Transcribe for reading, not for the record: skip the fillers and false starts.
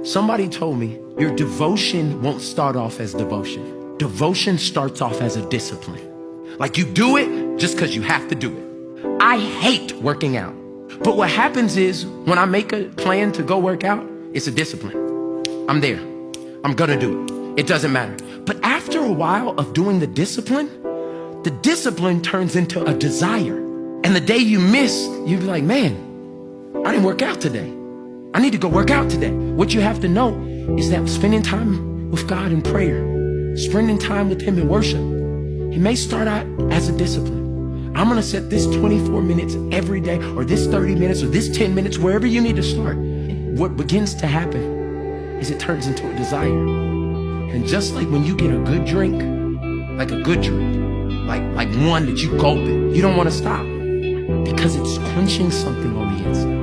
Somebody told me your devotion won't start off as devotion. Devotion starts off as a discipline. Like you do it just because you have to do it. I hate working out. But what happens is when I make a plan to go work out, it's a discipline. I'm there. I'm gonna do it. It doesn't matter. But after a while of doing the discipline turns into a desire. And the day you miss, you'd be like, man, I didn't work out today. I need to go work out today. What you have to know is that spending time with God in prayer, spending time with Him in worship, it may start out as a discipline. I'm gonna set this 24 minutes every day, or this 30 minutes, or this 10 minutes, wherever you need to start. What begins to happen is it turns into a desire. And just like when you get a good drink, like one that you gulp it, you don't wanna stop because it's quenching something on the inside.